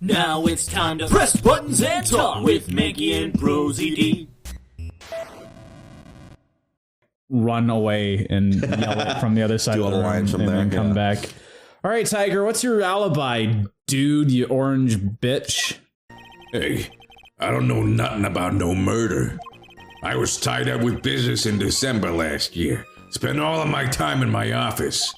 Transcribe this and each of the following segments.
Now it's time to press buttons and talk with Manky and ProZD. Run away and yell it from the other side of the room and then come back. All right, Tigre, what's your alibi, dude, you orange bitch? Hey, I don't know nothing about no murder. I was tied up with business in December last year. Spent all of my time in my office.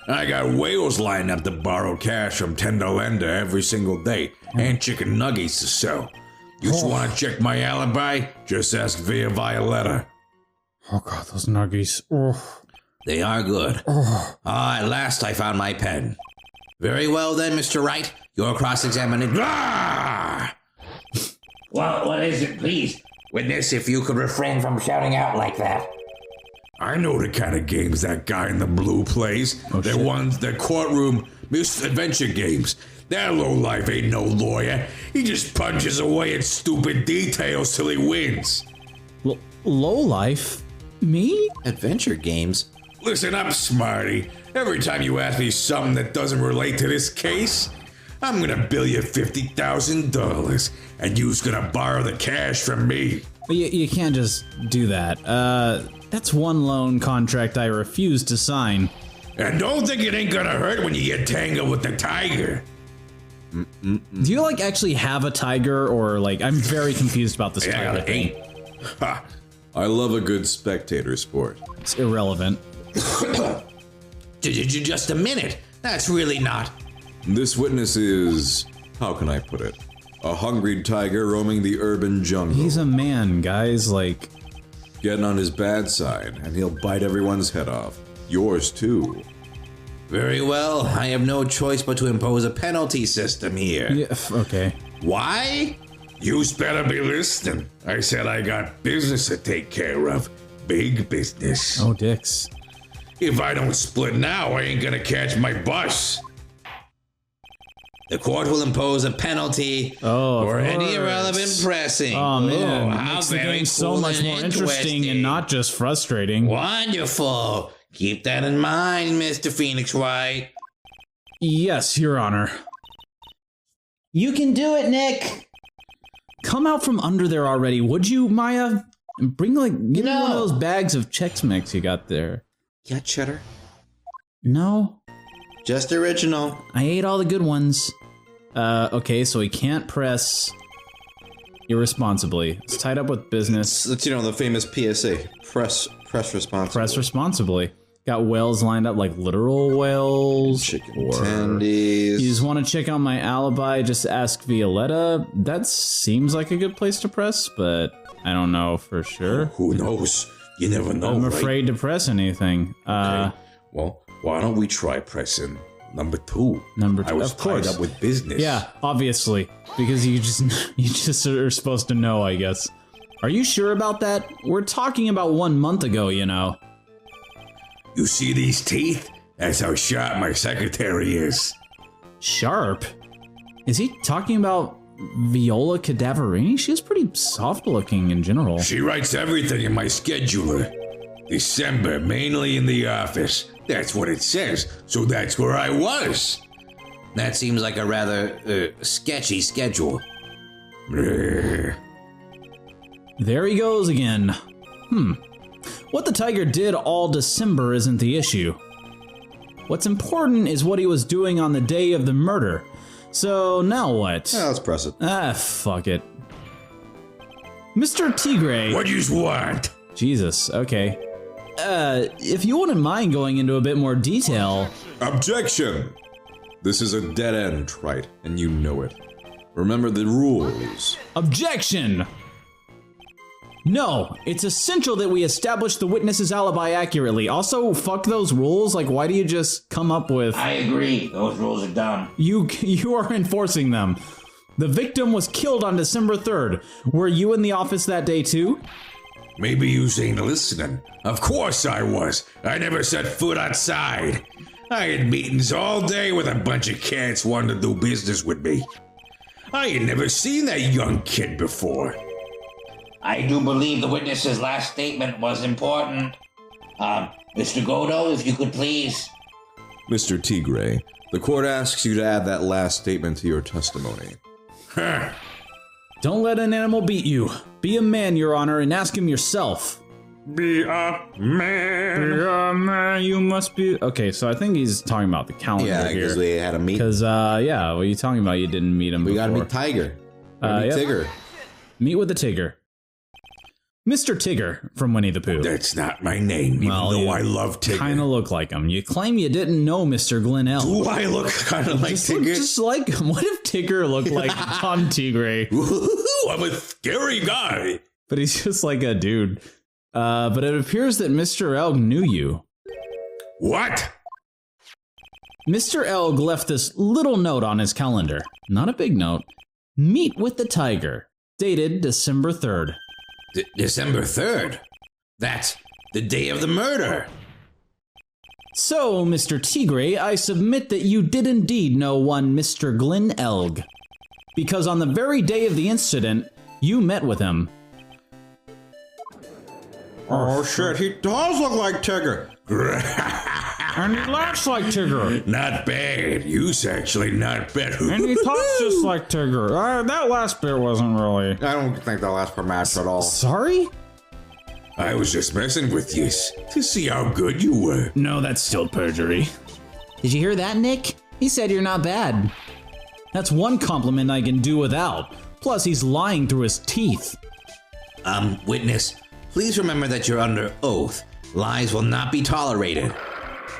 I got whales lined up to borrow cash from Tender Lender every single day, and chicken nuggets to sell. You just want to check my alibi? Just ask via Violetta. Oh god, those nuggies. Oh. They are good. Oh. At last I found my pen. Very well then, Mr. Wright. You're cross-examining. Ah! Well, what is it, please? Witness, if you could refrain from shouting out like that. I know the kind of games that guy in the blue plays. They're ones, the courtroom misadventure games. That lowlife ain't no lawyer. He just punches away at stupid details till he wins. Lowlife? Me? Adventure games? Listen up, Smarty. Every time you ask me something that doesn't relate to this case, I'm gonna bill you $50,000, and you's gonna borrow the cash from me. You can't just do that. That's one loan contract I refuse to sign. And don't think it ain't gonna hurt when you get tangled with the Tigre. Do you, like, actually have a tiger, or, like, I'm very confused about this tiger thing. Ha! I love a good spectator sport. It's irrelevant. Just a minute. That's really not. This witness is, how can I put it? A hungry tiger roaming the urban jungle. He's a man, guys, like... Getting on his bad side, and he'll bite everyone's head off. Yours too. Very well. I have no choice but to impose a penalty system here. Yeah, okay. Why? You's better be listening. I said I got business to take care of. Big business. Oh, dicks. If I don't split now, I ain't gonna catch my bus. The court will impose a penalty for any irrelevant pressing. Oh man, how makes the very game so cool much and more interesting and not just frustrating. Wonderful. Keep that in mind, Mr. Phoenix Wright. Yes, Your Honor. You can do it, Nick. Come out from under there already, would you, Maya? And bring, like, give me one of those bags of Chex Mix you got there. Yeah, cheddar. No. Just original. I ate all the good ones. Okay, so he can't press irresponsibly. It's tied up with business. That's, you know, the famous PSA. Press responsibly. Press responsibly. Got whales lined up, like literal whales. Chicken tendies. You just want to check out my alibi, just ask Violetta. That seems like a good place to press, but I don't know for sure. Who knows? You never know, I'm right? afraid to press anything. Okay. Well, why don't we try pressing number 2? Number 2, I was of course. tied up with business. Yeah, obviously, because you just are supposed to know, I guess. Are you sure about that? We're talking about 1 month ago, you know. You see these teeth? That's how sharp my secretary is. Sharp? Is he talking about Viola Cadaverini? She's pretty soft looking in general. She writes everything in my scheduler. December, mainly in the office. That's what it says, so that's where I was. That seems like a rather sketchy schedule. There he goes again. What the Tigre did all December isn't the issue. What's important is what he was doing on the day of the murder. So now what? Yeah, let's press it. Fuck it. Mr. Tigre. What you want? Jesus, okay. If you wouldn't mind going into a bit more detail. Objection! This is a dead end, Wright, and you know it. Remember the rules. Objection! No, it's essential that we establish the witness's alibi accurately. Also, fuck those rules. Like, why do you just come up with... I agree. Those rules are dumb. You are enforcing them. The victim was killed on December 3rd. Were you in the office that day too? Maybe you ain't listening. Of course I was. I never set foot outside. I had meetings all day with a bunch of cats wanting to do business with me. I had never seen that young kid before. I do believe the witness's last statement was important. Mr. Godo, if you could please. Mr. Tigre, The court asks you to add that last statement to your testimony. Don't let an animal beat you. Be a man, Your Honor, and ask him yourself. Be a man. Be a man, you must be... Okay, so I think he's talking about the calendar Yeah, here. because we had a meet. Because, yeah, what are you talking about? You didn't meet him We before. gotta meet Tigre. Yep. Tigre. Meet with the Tigre. Mr. Tigre from Winnie the Pooh. That's not my name, even though I love Tigre. Kind of look like him. You claim you didn't know Mr. Glenn L. Do I look kind of like Tigre? Just like him. What if Tigre looked like Tom Tigre? I'm a scary guy. But he's just like a dude. But it appears that Mr. Elg knew you. What? Mr. Elg left this little note on his calendar. Not a big note. Meet with the Tigre. Dated December 3rd. December 3rd? That's the day of the murder. So, Mr. Tigre, I submit that you did indeed know one Mr. Glenn Elg. Because on the very day of the incident, you met with him. Oh shit, he does look like Tigre. And he laughs like Tigre. Not bad. You's actually not bad. And he talks just like Tigre. That last bit wasn't really... I don't think that last part matched at all. Sorry? I was just messing with you to see how good you were. No, that's still perjury. Did you hear that, Nick? He said you're not bad. That's one compliment I can do without. Plus, he's lying through his teeth. Witness, please remember that you're under oath. Lies will not be tolerated.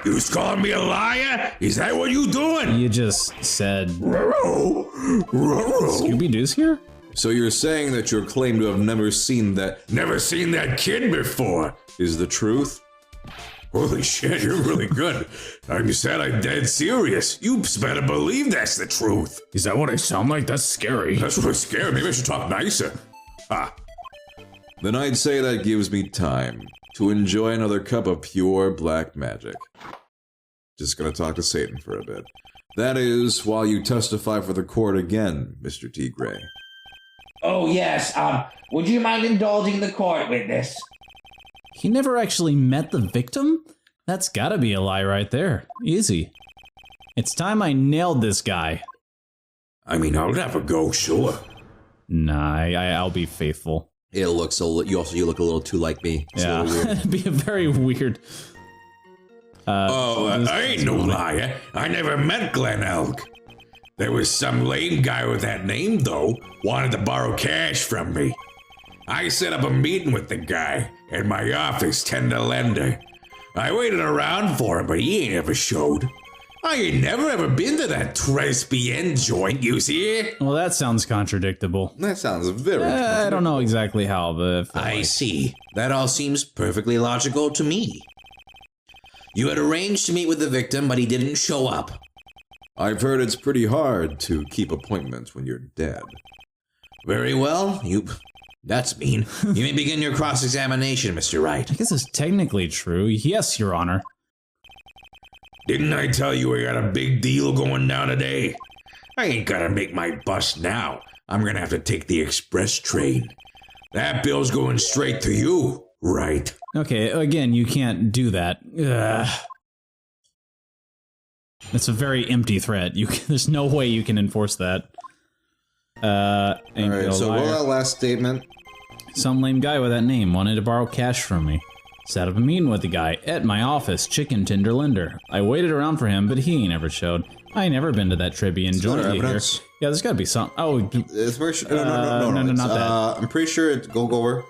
You was calling me a liar? Is that what you doing? You just said... Ruh-roh. Scooby-Doo's here? So you're saying that your claim to have never seen that Never seen that kid before. is the truth? Holy shit, you're really good. You said I'm dead serious. You better believe that's the truth. Is that what I sound like? That's scary. That's what I'm scared. Maybe I should talk nicer. Ah, Then I'd say that gives me time to enjoy another cup of pure black magic. Just gonna talk to Satan for a bit. That is, while you testify for the court again, Mr. Tigre. Oh, yes. Would you mind indulging the court, witness? He never actually met the victim? That's gotta be a lie right there. Easy. It's time I nailed this guy. I mean, I'll have a go, sure. Nah, I'll be faithful. It looks a little, you look a little too like me. It's Yeah, a little weird. it'd be a very weird... I ain't no liar. I never met Glenn Elk. There was some lame guy with that name, though, wanted to borrow cash from me. I set up a meeting with the guy at my office, tender lender. I waited around for him, but he ain't ever showed. I ain't never ever been to that Tribulations joint, you see? Well, that sounds contradictable. That sounds very I don't know exactly how, but... I see. That all seems perfectly logical to me. You had arranged to meet with the victim, but he didn't show up. I've heard it's pretty hard to keep appointments when you're dead. Very well, that's mean. You may begin your cross-examination, Mr. Wright. I guess it's technically true. Yes, Your Honor. Didn't I tell you I got a big deal going down today? I ain't gonna make my bus now. I'm gonna have to take the express train. That bill's going straight to you, right? Okay, again, you can't do that. Ugh. It's a very empty threat. There's no way you can enforce that. Alright, so what was that last statement? Some lame guy with that name wanted to borrow cash from me. Set up a meeting with the guy at my office, Chicken Tender Lender. I waited around for him, but he ain't ever showed. I ain't never been to that Tribune joint you hear. Yeah, there's gotta be some. Oh, It's very no, not that. I'm pretty sure it's go over.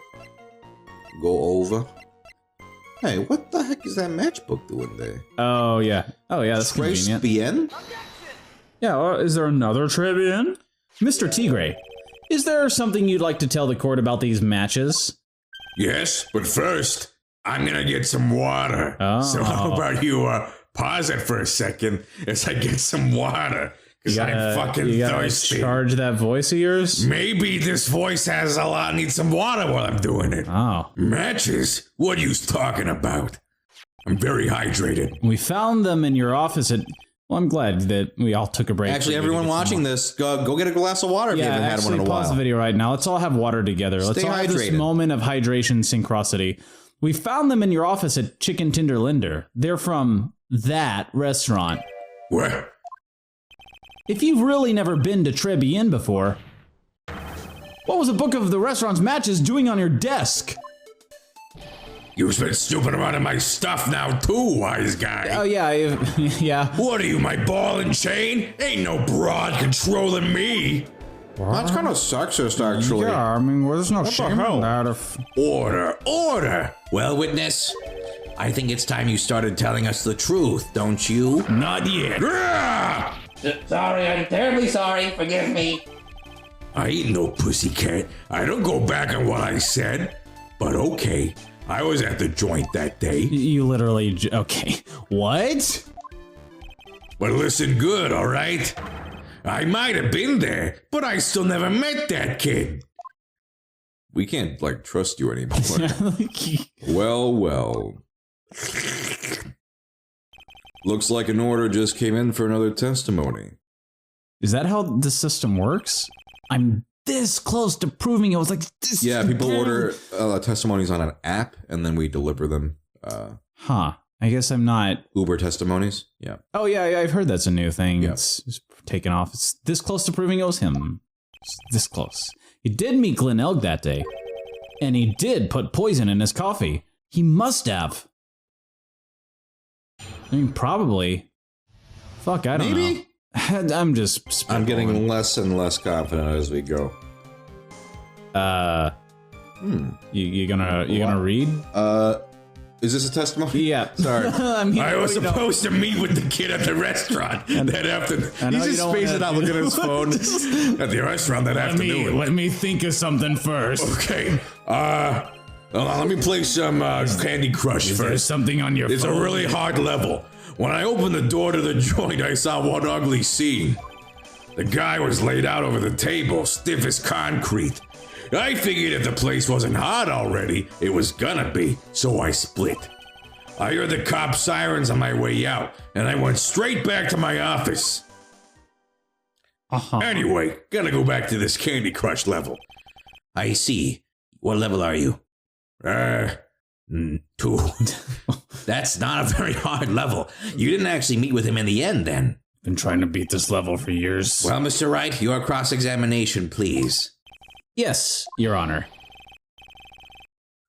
Hey, what the heck is that matchbook doing there? Oh yeah, that's convenient. Bien? Yeah, well, is there another Tribune? Mr. Tigre, is there something you'd like to tell the court about these matches? Yes, but first, I'm gonna get some water. Oh. So how about you pause it for a second as I get some water? Because I'm fucking thirsty. Charge that voice of yours? Maybe this voice has needs some water while I'm doing it. Oh. Matches? What are you talking about? I'm very hydrated. We found them in your office at... Well, I'm glad that we all took a break. Actually, everyone watching this, go get a glass of water if you haven't had one in a while. Pause the video right now. Let's all have water together. Let's all have this moment of hydration synchronicity. We found them in your office at Chicken Tender Lender. They're from that restaurant. What? If you've really never been to Tribune before, what was a book of the restaurant's matches doing on your desk? You've been snooping around in my stuff now too, wise guy. Oh yeah, yeah. What are you, my ball and chain? Ain't no broad controlling me. That's kind of sexist, actually. Yeah, I mean, well, there's no shame in that. Order. Well, witness, I think it's time you started telling us the truth, don't you? Not yet. Ah! Sorry, I'm terribly sorry. Forgive me. I ain't no pussycat. I don't go back on what I said. But okay, I was at the joint that day. You literally, okay, what? But listen good, all right? I might have been there, but I still never met that kid. We can't, like, trust you anymore. Well. Looks like an order just came in for another testimony. Is that how the system works? I'm this close to proving it was like this. Yeah, people order testimonies on an app, and then we deliver them. Huh. I guess I'm not. Uber testimonies? Yeah. Oh, yeah, I've heard that's a new thing. Yeah. It's taken off. It's this close to proving it was him. It's this close. He did meet Glenn Elg that day. And he did put poison in his coffee. He must have. I mean, probably. Fuck, I don't know. I'm just spitballing. I'm getting less and less confident as we go. You gonna read? Is this a testimony? Yeah. Sorry. I was supposed to meet with the kid at the restaurant that afternoon. He's just spacing out, looking at his phone. At the restaurant that afternoon. Let me think of something first. Okay. Let me play some Candy Crush There's first. something on your It's phone. a really hard level. When I opened the door to the joint, I saw one ugly scene. The guy was laid out over the table, stiff as concrete. I figured if the place wasn't hot already, it was gonna be, so I split. I heard the cop sirens on my way out, and I went straight back to my office. Anyway, gotta go back to this Candy Crush level. I see. What level are you? 2. That's not a very hard level. You didn't actually meet with him in the end, then. Been trying to beat this level for years. Well, Mr. Wright, your cross-examination, please. Yes, Your Honor.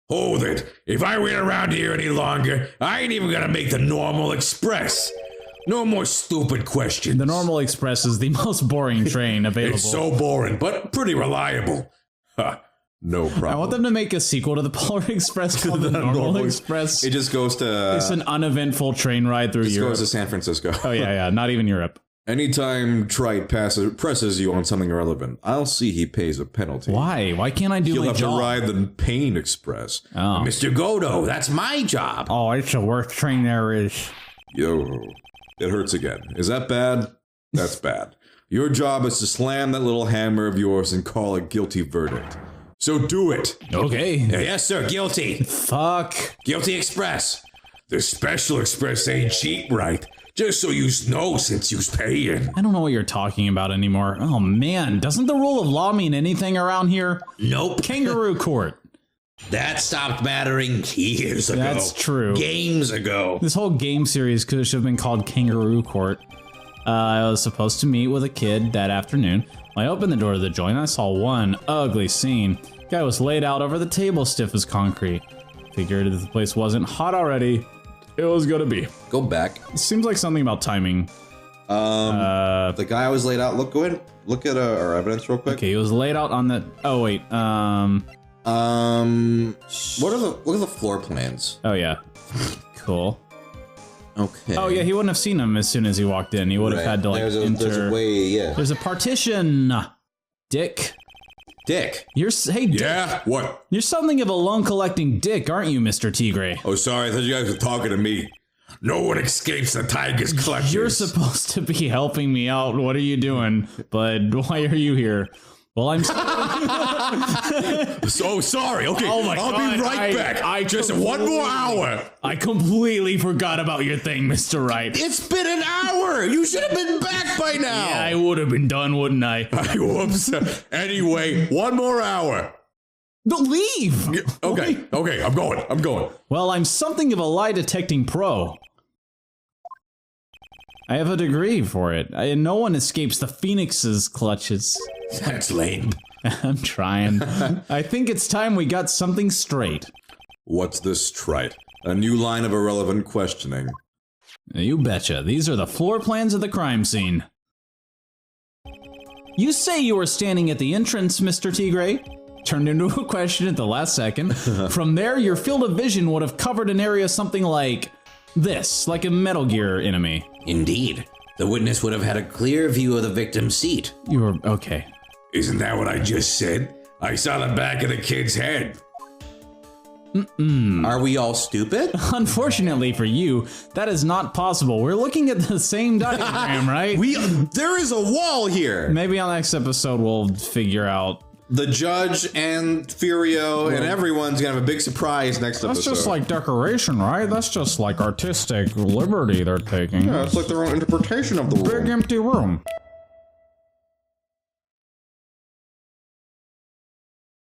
Hold it. If I wait around here any longer, I ain't even gonna make the normal express. No more stupid questions. The Normal Express is the most boring train available. It's so boring, but pretty reliable. Ha. No problem. I want them to make a sequel to the Polar Express called the Normal Express. It just goes to... It's an uneventful train ride through It Europe. goes to San Francisco. Oh, yeah, not even Europe. Anytime Trite presses you on something irrelevant, I'll see he pays a penalty. Why? Why can't I do You'll my have job? to ride the Pain Express. Oh. Mr. Godo, that's my job. Oh, it's the worst train there is. Yo, it hurts again. Is that bad? That's bad. Your job is to slam that little hammer of yours and call a guilty verdict. So do it. Okay. Yes, sir, guilty. Fuck. Guilty Express. The Special Express ain't cheap, right? Just so you know since you's paying. I don't know what you're talking about anymore. Oh, man. Doesn't the rule of law mean anything around here? Nope. Kangaroo court. That stopped mattering years ago. That's true. Games ago. This whole game series could have been called Kangaroo Court. I was supposed to meet with a kid that afternoon. When I opened the door to the joint, I saw one ugly scene. Guy was laid out over the table, stiff as concrete. Figured if the place wasn't hot already, it was gonna be. Go back. It seems like something about timing. The guy was laid out. Look at our evidence real quick. Okay, he was laid out on the. Oh wait. Look at the floor plans. Oh yeah. Cool. Okay. Oh yeah, he wouldn't have seen him as soon as he walked in. He would have had to like enter. There's a way. Yeah. There's a partition. Dick. Dick. Hey, Dick. Yeah? What? You're something of a loan collecting dick, aren't you, Mr. Tigre? Oh, sorry, I thought you guys were talking to me. No one escapes the Tiger's clutches. You're supposed to be helping me out. What are you doing? But why are you here? Well, I'm. So sorry. Okay, Oh my I'll God, be right back. I Just one more hour. I completely forgot about your thing, Mr. Wright. It's been an hour. You should have been back by now. Yeah, I would have been done, wouldn't I? Whoops. Anyway, one more hour. But leave. Okay, I'm going. Well, I'm something of a lie detecting pro. I have a degree for it. No one escapes the Phoenix's clutches. That's lame. I'm trying. I think it's time we got something straight. What's this trite? A new line of irrelevant questioning. You betcha. These are the floor plans of the crime scene. You say you were standing at the entrance, Mr. Tigre? Turned into a question at the last second. From there, your field of vision would have covered an area something like this, like a Metal Gear enemy. Indeed. The witness would have had a clear view of the victim's seat. You were okay. Isn't that what I just said? I saw the back of the kid's head. Are we all stupid? Unfortunately for you, that is not possible. We're looking at the same diagram, right? There is a wall here! Maybe on next episode we'll figure out. The judge and Furio and everyone's gonna have a big surprise next episode. That's just like decoration, right? That's just like artistic liberty they're taking. Yeah, it's like their own interpretation of the Big room. empty room.